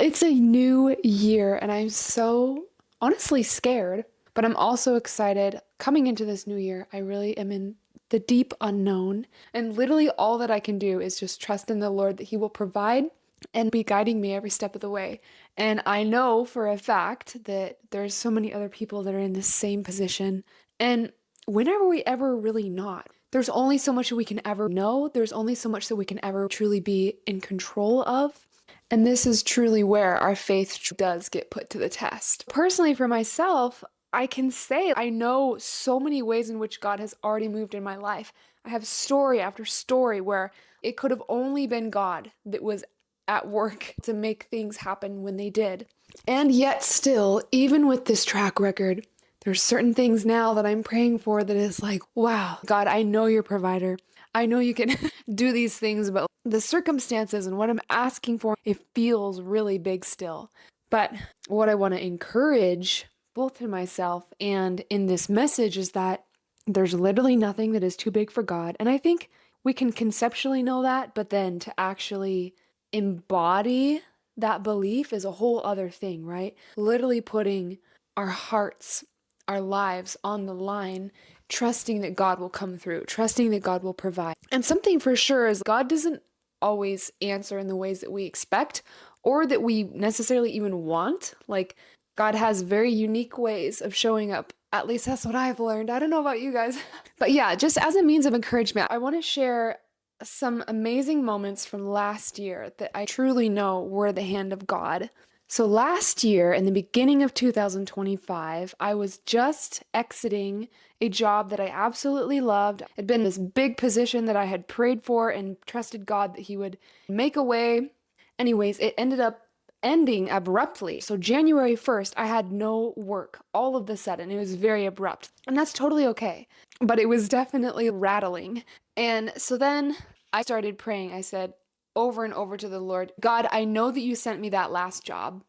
It's a new year, and I'm so honestly scared, but I'm also excited. Coming into this new year, I really am in the deep unknown, and literally all that I can do is just trust in the Lord that He will provide and be guiding me every step of the way. And I know for a fact that there's so many other people that are in the same position. And whenever we ever really not, there's only so much that we can ever know. There's only so much that we can ever truly be in control of. And this is truly where our faith does get put to the test. Personally, for myself, I can say I know so many ways in which God has already moved in my life. I have story after story where it could have only been God that was at work to make things happen when they did. And yet still, even with this track record, there's certain things now that I'm praying for that is like, wow, God, I know you're provider. I know you can do these things, but the circumstances and what I'm asking for, it feels really big still. But what I want to encourage both in myself and in this message is that there's literally nothing that is too big for God. And I think we can conceptually know that, but then to actually embody that belief is a whole other thing, right? Literally putting our hearts, our lives on the line, trusting that God will come through, trusting that God will provide. And something for sure is God doesn't always answer in the ways that we expect or that we necessarily even want. Like, God has very unique ways of showing up. At least that's what I've learned. I don't know about you guys. But yeah, just as a means of encouragement, I want to share some amazing moments from last year that I truly know were the hand of God. So last year, in the beginning of 2025, I was just exiting a job that I absolutely loved. It had been this big position that I had prayed for and trusted God that He would make a way. Anyways, it ended up ending abruptly. So January 1st, I had no work all of the sudden. It was very abrupt. And that's totally okay. But it was definitely rattling. And so then I started praying. I said over and over to the Lord, God, I know that you sent me that last job.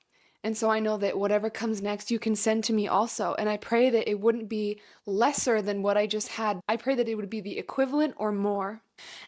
And so I know that whatever comes next, you can send to me also. And I pray that it wouldn't be lesser than what I just had. I pray that it would be the equivalent or more.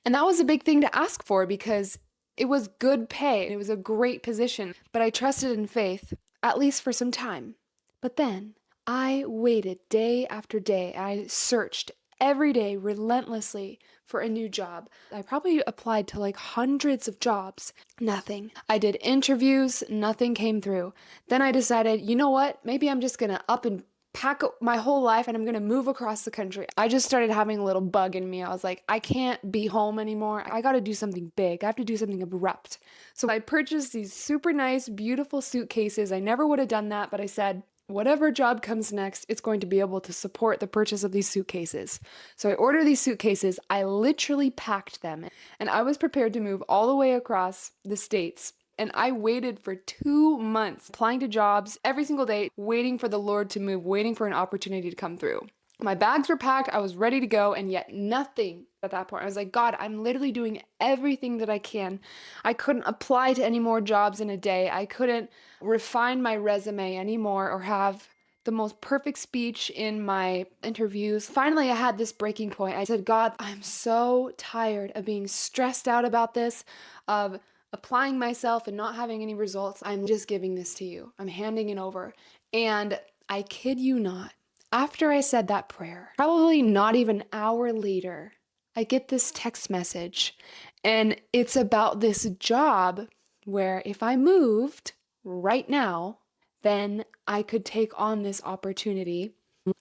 And that was a big thing to ask for because it was good pay. It was a great position, but I trusted in faith, at least for some time. But then I waited day after day. I searched every day relentlessly for a new job. I probably applied to like hundreds of jobs. Nothing. I did interviews, nothing came through. Then I decided, you know what? Maybe I'm just gonna up and pack up my whole life and I'm gonna move across the country. I just started having a little bug in me. I was like, I can't be home anymore. I gotta do something big. I have to do something abrupt. So I purchased these super nice, beautiful suitcases. I never would have done that, but I said, whatever job comes next, it's going to be able to support the purchase of these suitcases. So I ordered these suitcases. I literally packed them and I was prepared to move all the way across the states. And I waited for 2 months, applying to jobs every single day, waiting for the Lord to move, waiting for an opportunity to come through. My bags were packed, I was ready to go, and yet nothing at that point. I was like, God, I'm literally doing everything that I can. I couldn't apply to any more jobs in a day. I couldn't refine my resume anymore or have the most perfect speech in my interviews. Finally, I had this breaking point. I said, God, I'm so tired of being stressed out about this, of applying myself and not having any results. I'm just giving this to you. I'm handing it over. And I kid you not, after I said that prayer, probably not even an hour later, I get this text message, and it's about this job where if I moved right now, then I could take on this opportunity.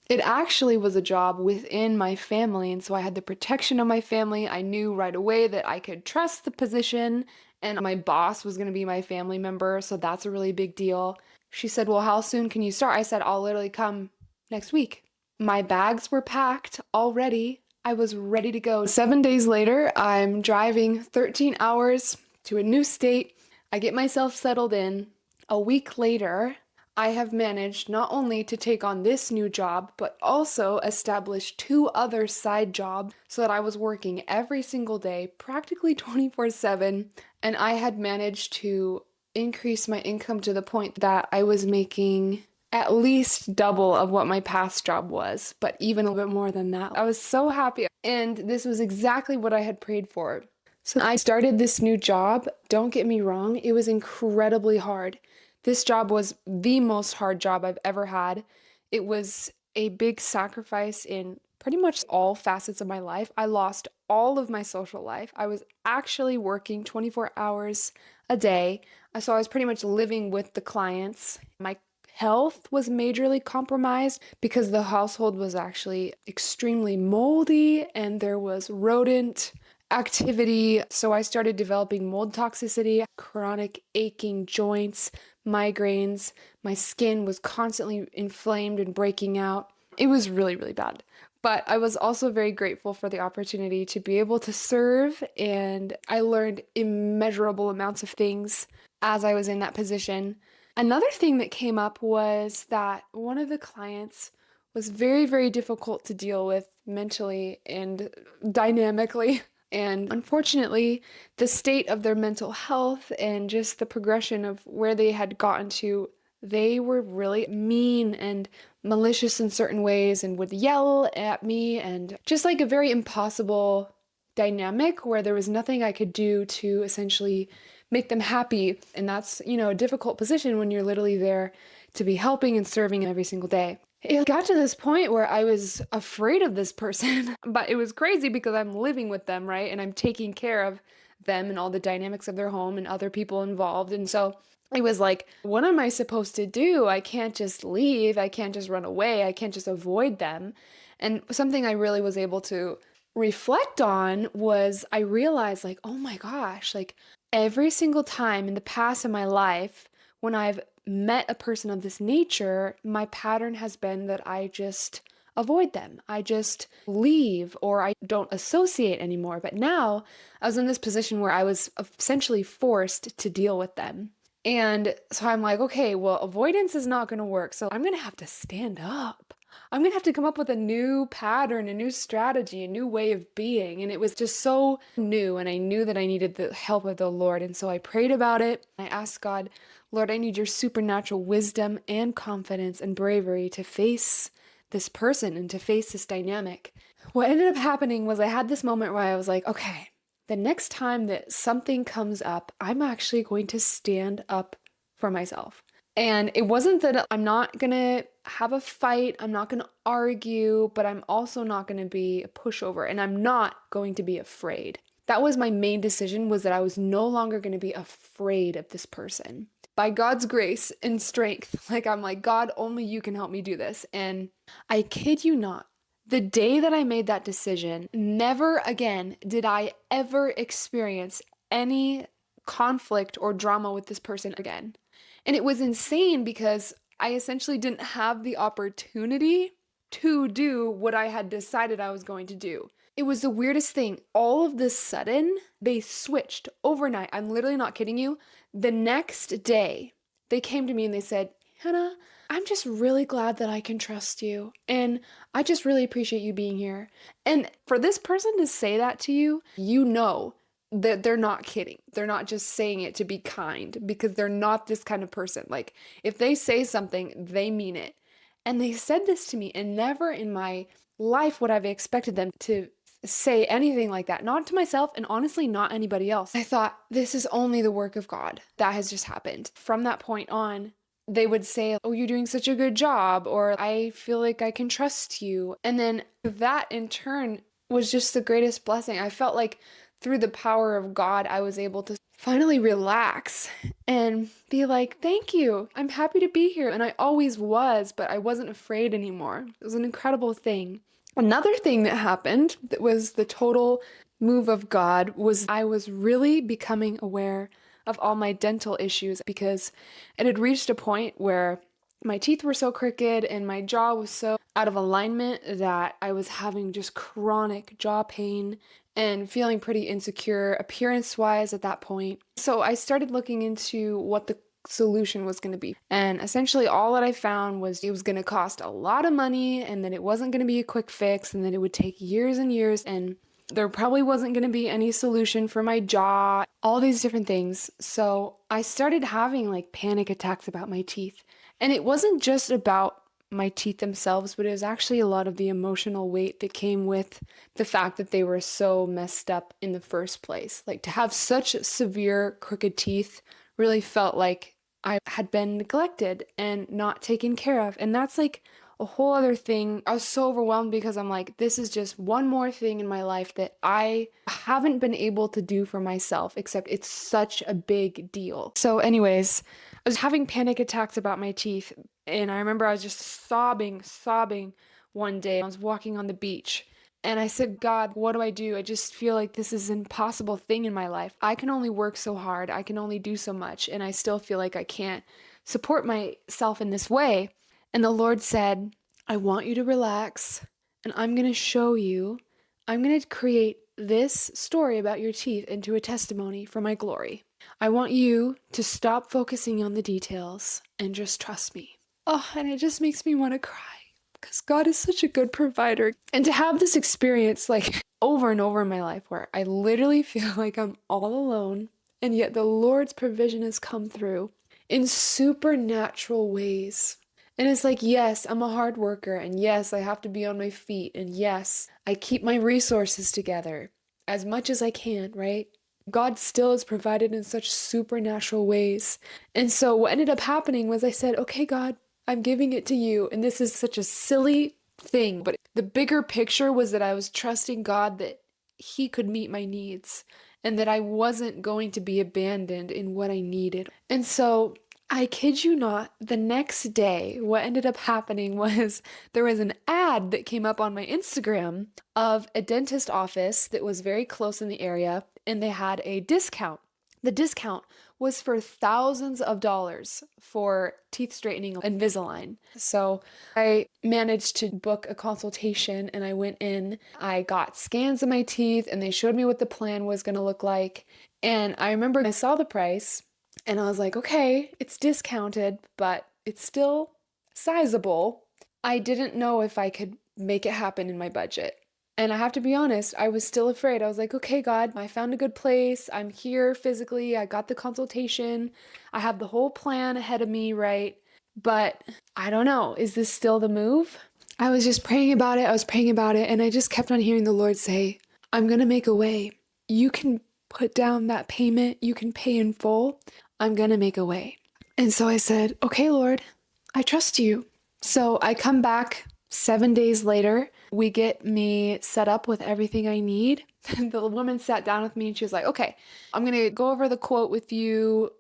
It actually was a job within my family, and so I had the protection of my family. I knew right away that I could trust the position, and my boss was going to be my family member, so that's a really big deal. She said, well, how soon can you start? I said, I'll literally come next week. My bags were packed already. I was ready to go. 7 days later, I'm driving 13 hours to a new state. I get myself settled in. A week later, I have managed not only to take on this new job, but also establish 2 other side jobs so that I was working every single day, practically 24/7, and I had managed to increase my income to the point that I was making at least double of what my past job was, but even a little bit more than that. I was so happy, and this was exactly what I had prayed for. So I started this new job. Don't get me wrong, it was incredibly hard. This job was the most hard job I've ever had. It was a big sacrifice in pretty much all facets of my life. I lost all of my social life. I was actually working 24 hours a day. So I was pretty much living with the clients. My health was majorly compromised because the household was actually extremely moldy and there was rodent activity. So I started developing mold toxicity, chronic aching joints, migraines. My skin was constantly inflamed and breaking out. It was really, really bad. But I was also very grateful for the opportunity to be able to serve, and I learned immeasurable amounts of things as I was in that position. Another thing that came up was that one of the clients was very, very difficult to deal with mentally and dynamically. And unfortunately, the state of their mental health and just the progression of where they had gotten to, they were really mean and malicious in certain ways and would yell at me, and just like a very impossible dynamic where there was nothing I could do to essentially make them happy. And that's, a difficult position when you're literally there to be helping and serving every single day. It got to this point where I was afraid of this person, but it was crazy because I'm living with them, right? And I'm taking care of them and all the dynamics of their home and other people involved. And so it was like, what am I supposed to do? I can't just leave. I can't just run away. I can't just avoid them. And something I really was able to reflect on was I realized, like, oh my gosh, like every single time in the past of my life, when I've met a person of this nature, my pattern has been that I just avoid them. I just leave or I don't associate anymore. But now I was in this position where I was essentially forced to deal with them. And so I'm like, okay, well, avoidance is not going to work. So I'm going to have to stand up. I'm going to have to come up with a new pattern, a new strategy, a new way of being. And it was just so new. And I knew that I needed the help of the Lord. And so I prayed about it. I asked God, Lord, I need your supernatural wisdom and confidence and bravery to face this person and to face this dynamic. What ended up happening was I had this moment where I was like, okay, the next time that something comes up, I'm actually going to stand up for myself. And it wasn't that I'm not going to have a fight, I'm not going to argue, but I'm also not going to be a pushover, and I'm not going to be afraid. That was my main decision, was that I was no longer going to be afraid of this person. By God's grace and strength, I'm like, God, only you can help me do this. And I kid you not, the day that I made that decision, never again did I ever experience any conflict or drama with this person again. And it was insane because I essentially didn't have the opportunity to do what I had decided I was going to do. It was the weirdest thing. All of this sudden, they switched overnight. I'm literally not kidding you. The next day, they came to me and they said, Hannah, I'm just really glad that I can trust you. And I just really appreciate you being here. And for this person to say that to you, you know that they're not kidding. They're not just saying it to be kind, because they're not this kind of person. Like, if they say something, they mean it. And they said this to me, and never in my life would I have expected them to say anything like that. Not to myself, and honestly, not anybody else. I thought, this is only the work of God. That has just happened. From that point on, they would say, oh, you're doing such a good job, or I feel like I can trust you. And then that in turn was just the greatest blessing. I felt like through the power of God, I was able to finally relax and be like, thank you. I'm happy to be here. And I always was, but I wasn't afraid anymore. It was an incredible thing. Another thing that happened that was the total move of God was I was really becoming aware of all my dental issues, because it had reached a point where my teeth were so crooked and my jaw was so out of alignment that I was having just chronic jaw pain and feeling pretty insecure appearance-wise at that point. So I started looking into what the solution was going to be. And essentially all that I found was it was going to cost a lot of money, and that it wasn't going to be a quick fix, and that it would take years and years, and there probably wasn't going to be any solution for my jaw, all these different things. So I started having panic attacks about my teeth. And it wasn't just about my teeth themselves, but it was actually a lot of the emotional weight that came with the fact that they were so messed up in the first place. Like to have such severe crooked teeth really felt like I had been neglected and not taken care of. And that's like a whole other thing. I was so overwhelmed because I'm like, this is just one more thing in my life that I haven't been able to do for myself, except it's such a big deal. So, anyways, I was having panic attacks about my teeth, and I remember I was just sobbing one day. I was walking on the beach. And I said, God, what do I do? I just feel like this is an impossible thing in my life. I can only work so hard. I can only do so much. And I still feel like I can't support myself in this way. And the Lord said, I want you to relax, and I'm going to show you. I'm going to create this story about your teeth into a testimony for my glory. I want you to stop focusing on the details and just trust me. Oh, and it just makes me want to cry because God is such a good provider. And to have this experience like over and over in my life where I literally feel like I'm all alone, and yet the Lord's provision has come through in supernatural ways. And it's like, yes, I'm a hard worker, and yes, I have to be on my feet, and yes, I keep my resources together as much as I can, right? God still is provided in such supernatural ways. And so what ended up happening was I said, okay, God, I'm giving it to you. And this is such a silly thing, but the bigger picture was that I was trusting God that He could meet my needs and that I wasn't going to be abandoned in what I needed. And so I kid you not, the next day, what ended up happening was there was an ad that came up on my Instagram of a dentist office that was very close in the area, and they had a discount. The discount was for thousands of dollars for teeth straightening and Invisalign. So I managed to book a consultation and I went in. I got scans of my teeth and they showed me what the plan was going to look like. And I remember I saw the price and I was like, okay, it's discounted, but it's still sizable. I didn't know if I could make it happen in my budget. And I have to be honest, I was still afraid. I was like, okay, God, I found a good place. I'm here physically. I got the consultation. I have the whole plan ahead of me, right? But I don't know. Is this still the move? I was just praying about it. I was praying about it. And I just kept on hearing the Lord say, I'm going to make a way. You can put down that payment. You can pay in full. I'm going to make a way. And so I said, okay, Lord, I trust you. So I come back 7 days later. We get me set up with everything I need. The woman sat down with me and she was like, okay, I'm going to go over the quote with you.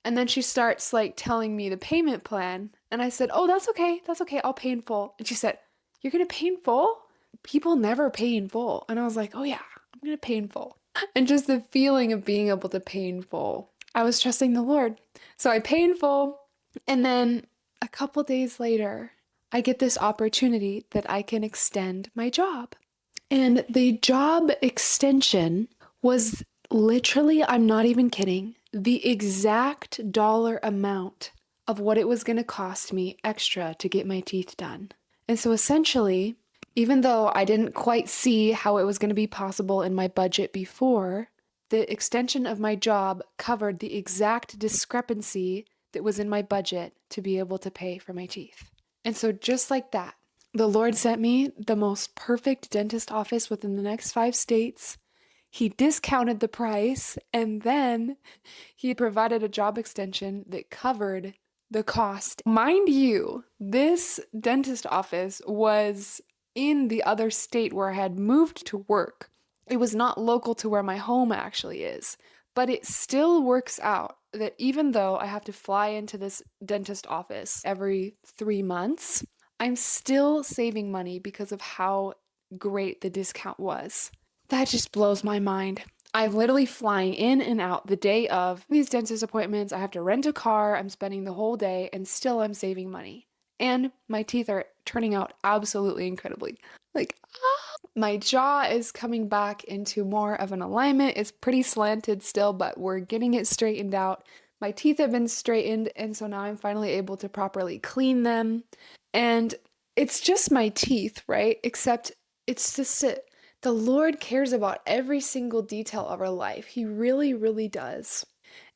And then she starts like telling me the payment plan. And I said, oh, that's okay. That's okay. I'll pay in full. And she said, you're going to pay in full? People never pay in full. And I was like, oh yeah, I'm going to pay in full. And just the feeling of being able to pay in full. I was trusting the Lord. So I pay in full. And then a couple days later, I get this opportunity that I can extend my job. And the job extension was literally, I'm not even kidding, the exact dollar amount of what it was going to cost me extra to get my teeth done. And so essentially, even though I didn't quite see how it was going to be possible in my budget before, the extension of my job covered the exact discrepancy that was in my budget to be able to pay for my teeth. And so just like that, the Lord sent me the most perfect dentist office within the next 5 states. He discounted the price, and then he provided a job extension that covered the cost. Mind you, this dentist office was in the other state where I had moved to work. It was not local to where my home actually is, but it still works out that even though I have to fly into this dentist office every 3 months, I'm still saving money because of how great the discount was. That just blows my mind. I'm literally flying in and out the day of these dentist appointments. I have to rent a car. I'm spending the whole day and still I'm saving money. And my teeth are turning out absolutely incredibly. My jaw is coming back into more of an alignment. It's pretty slanted still, but we're getting it straightened out. My teeth have been straightened, and so now I'm finally able to properly clean them. And it's just my teeth, right? Except it's just the Lord cares about every single detail of our life. He really, really does.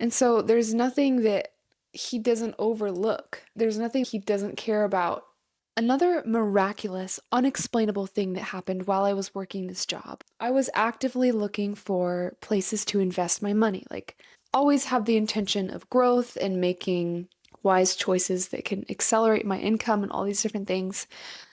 And so there's nothing that He doesn't overlook. There's nothing He doesn't care about Another miraculous, unexplainable thing that happened while I was working this job. I was actively looking for places to invest my money, like always have the intention of growth and making wise choices that can accelerate my income and all these different things.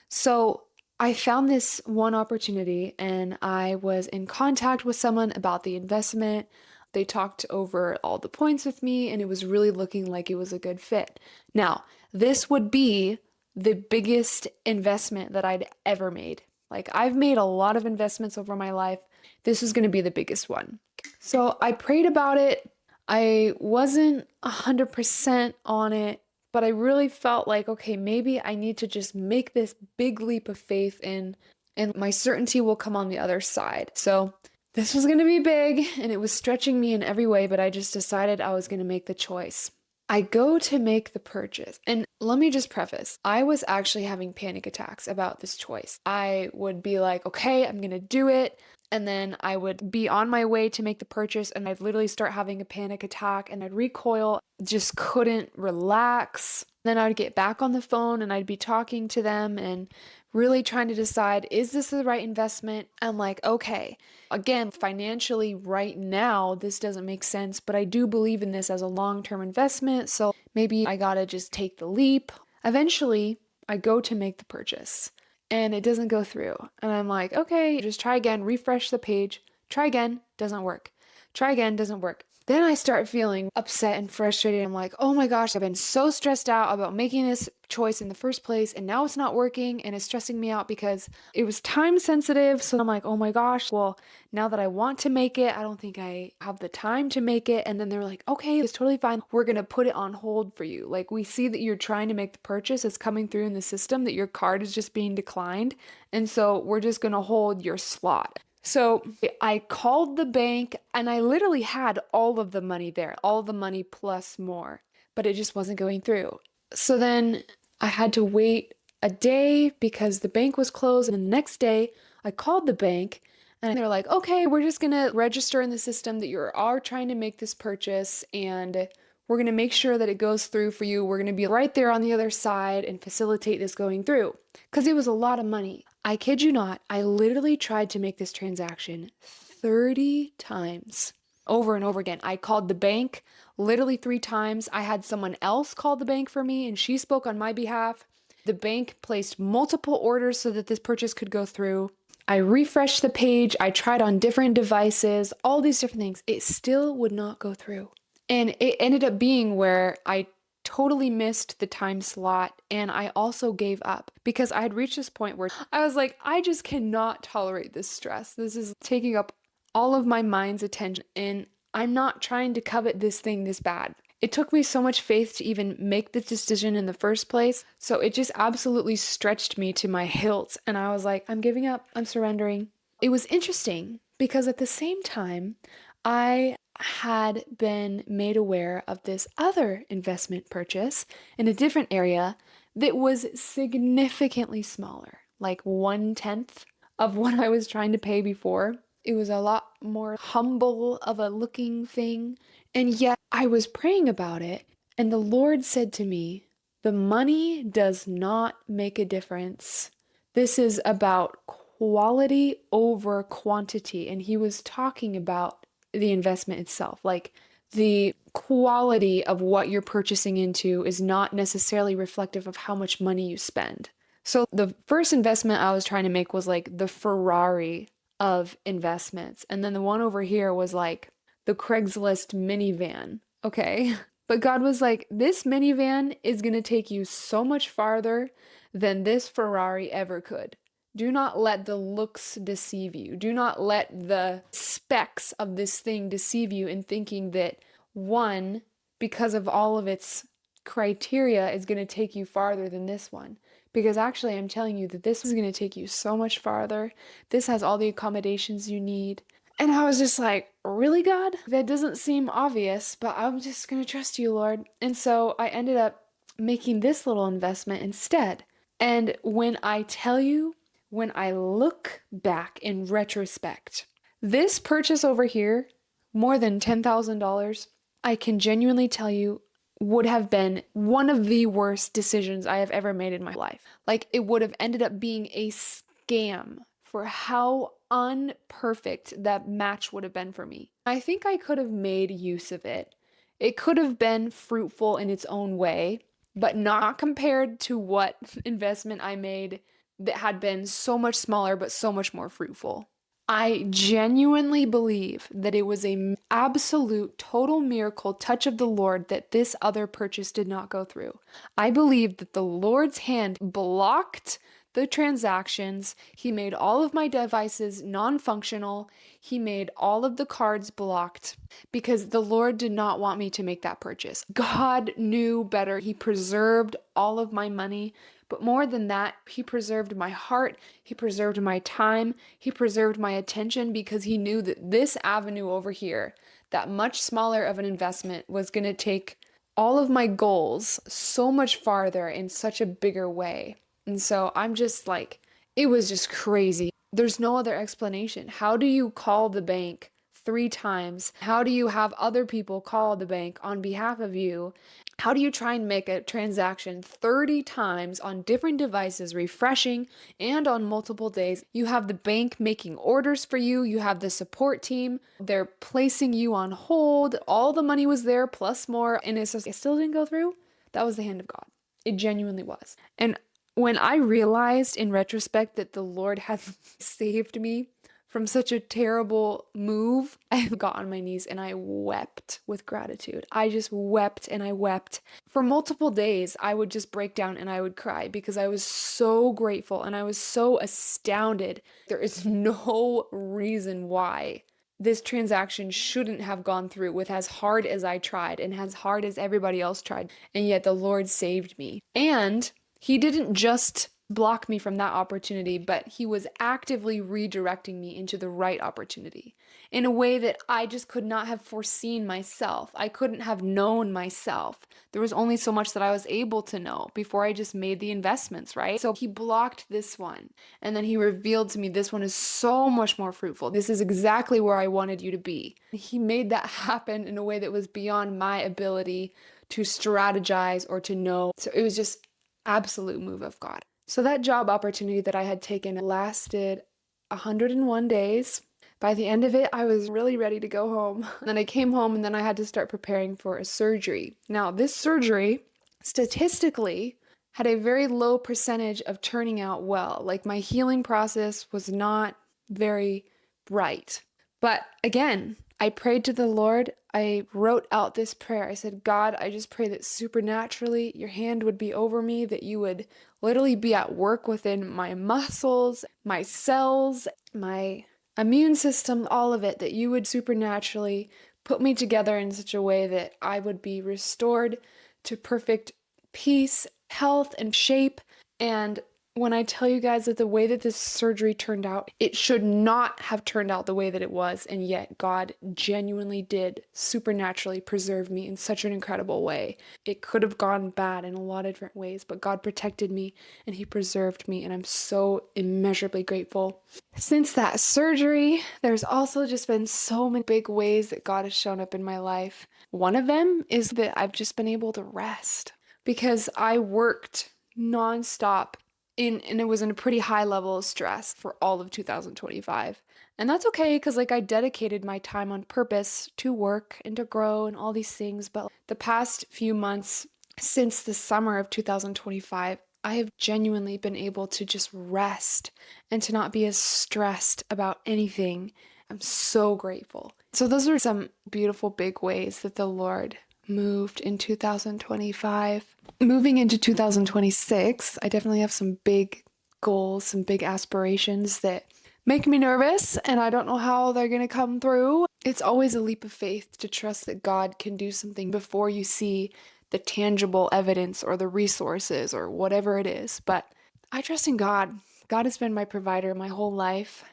So I found this one opportunity and I was in contact with someone about the investment. They talked over all the points with me and it was really looking like it was a good fit. Now, this would be the biggest investment that I'd ever made. Like, I've made a lot of investments over my life. This was going to be the biggest one. So I prayed about it. I wasn't 100% on it, but I really felt like, okay, maybe I need to just make this big leap of faith in, and my certainty will come on the other side. So this was going to be big and it was stretching me in every way, but I just decided I was going to make the choice. I go to make the purchase. And let me just preface, I was actually having panic attacks about this choice. I would be like, okay, I'm going to do it. And then I would be on my way to make the purchase and I'd literally start having a panic attack and I'd recoil, just couldn't relax. Then I'd get back on the phone and I'd be talking to them and really trying to decide, is this the right investment? I'm like, okay, again, financially right now, this doesn't make sense, but I do believe in this as a long-term investment. So maybe I gotta just take the leap. Eventually, I go to make the purchase and it doesn't go through. And I'm like, okay, just try again, refresh the page, try again, doesn't work. Try again, doesn't work. Then I start feeling upset and frustrated. I'm like, oh my gosh, I've been so stressed out about making this choice in the first place, and now it's not working, and it's stressing me out because it was time sensitive. So I'm like, oh my gosh, well, now that I want to make it, I don't think I have the time to make it. And then they're like, okay, it's totally fine. We're going to put it on hold for you. Like, we see that you're trying to make the purchase, it's coming through in the system that your card is just being declined. And so we're just going to hold your slot. So I called the bank and I literally had all of the money there, all the money plus more, but it just wasn't going through. So then I had to wait a day because the bank was closed. And the next day I called the bank and they're like, okay, we're just going to register in the system that you are trying to make this purchase and we're going to make sure that it goes through for you. We're going to be right there on the other side and facilitate this going through. Because it was a lot of money. I kid you not, I literally tried to make this transaction 30 times over and over again. I called the bank literally 3 times. I had someone else call the bank for me and she spoke on my behalf. The bank placed multiple orders so that this purchase could go through. I refreshed the page. I tried on different devices, all these different things. It still would not go through. And it ended up being where I totally missed the time slot and I also gave up because I had reached this point where I was like, I just cannot tolerate this stress. This is taking up all of my mind's attention and I'm not trying to covet this thing this bad. It took me so much faith to even make this decision in the first place. So it just absolutely stretched me to my hilt and I was like, I'm giving up. I'm surrendering. It was interesting because at the same time, I had been made aware of this other investment purchase in a different area that was significantly smaller, like 1/10 of what I was trying to pay before. It was a lot more humble of a looking thing. And yet I was praying about it, and the Lord said to me, the money does not make a difference. This is about quality over quantity. And He was talking about the investment itself. Like the quality of what you're purchasing into is not necessarily reflective of how much money you spend. So the first investment I was trying to make was like the Ferrari of investments. And then the one over here was like the Craigslist minivan. Okay. But God was like, this minivan is going to take you so much farther than this Ferrari ever could. Do not let the looks deceive you. Do not let the specs of this thing deceive you in thinking that one, because of all of its criteria, is going to take you farther than this one. Because actually, I'm telling you that this is going to take you so much farther. This has all the accommodations you need. And I was just like, really, God? That doesn't seem obvious, but I'm just going to trust you, Lord. And so I ended up making this little investment instead. And when I tell you, when I look back in retrospect, this purchase over here, more than $10,000, I can genuinely tell you would have been one of the worst decisions I have ever made in my life. Like, it would have ended up being a scam for how unperfect that match would have been for me. I think I could have made use of it. It could have been fruitful in its own way, but not compared to what investment I made that had been so much smaller but so much more fruitful. I genuinely believe that it was an absolute total miracle touch of the Lord that this other purchase did not go through. I believe that the Lord's hand blocked the transactions. He made all of my devices non-functional. He made all of the cards blocked because the Lord did not want me to make that purchase. God knew better. He preserved all of my money. But more than that, he preserved my heart, he preserved my time, he preserved my attention because he knew that this avenue over here, that much smaller of an investment, was going to take all of my goals so much farther in such a bigger way. And so I'm just like, it was just crazy. There's no other explanation. How do you call the bank 3 times? How do you have other people call the bank on behalf of you? How do you try and make a transaction 30 times on different devices, refreshing and on multiple days? You have the bank making orders for you. You have the support team. They're placing you on hold. All the money was there plus more. And it still didn't go through. That was the hand of God. It genuinely was. And when I realized in retrospect that the Lord had saved me from such a terrible move, I got on my knees and I wept with gratitude. I just wept and I wept. For multiple days, I would just break down and I would cry because I was so grateful and I was so astounded. There is no reason why this transaction shouldn't have gone through with as hard as I tried and as hard as everybody else tried. And yet the Lord saved me. And he didn't just block me from that opportunity, but he was actively redirecting me into the right opportunity in a way that I just could not have foreseen myself. I couldn't have known myself. There was only so much that I was able to know before I just made the investments, right? So he blocked this one, and then he revealed to me this one is so much more fruitful. This is exactly where I wanted you to be. He made that happen in a way that was beyond my ability to strategize or to know. So it was just absolute move of God. So that job opportunity that I had taken lasted 101 days. By the end of it, I was really ready to go home. And then I came home and then I had to start preparing for a surgery. Now, this surgery, statistically, had a very low percentage of turning out well. Like, my healing process was not very bright. But again, I prayed to the Lord. I wrote out this prayer. I said, God, I just pray that supernaturally your hand would be over me, that you would literally be at work within my muscles, my cells, my immune system, all of it, that you would supernaturally put me together in such a way that I would be restored to perfect peace, health, and shape. And when I tell you guys that the way that this surgery turned out, it should not have turned out the way that it was, and yet God genuinely did supernaturally preserve me in such an incredible way. It could have gone bad in a lot of different ways, but God protected me and he preserved me, and I'm so immeasurably grateful. Since that surgery, there's also just been so many big ways that God has shown up in my life. One of them is that I've just been able to rest because I worked nonstop and it was in a pretty high level of stress for all of 2025. And that's okay because I dedicated my time on purpose to work and to grow and all these things. But the past few months since the summer of 2025, I have genuinely been able to just rest and to not be as stressed about anything. I'm so grateful. So those are some beautiful big ways that the Lord moved in 2025. Moving into 2026, I definitely have some big goals, some big aspirations that make me nervous, and I don't know how they're going to come through. It's always a leap of faith to trust that God can do something before you see the tangible evidence or the resources or whatever it is. But I trust in God. God has been my provider my whole life.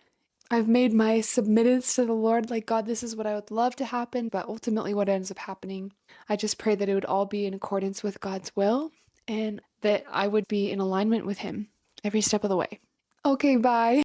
I've made my submittance to the Lord, like, God, this is what I would love to happen, but ultimately what ends up happening, I just pray that it would all be in accordance with God's will and that I would be in alignment with him every step of the way. Okay, bye.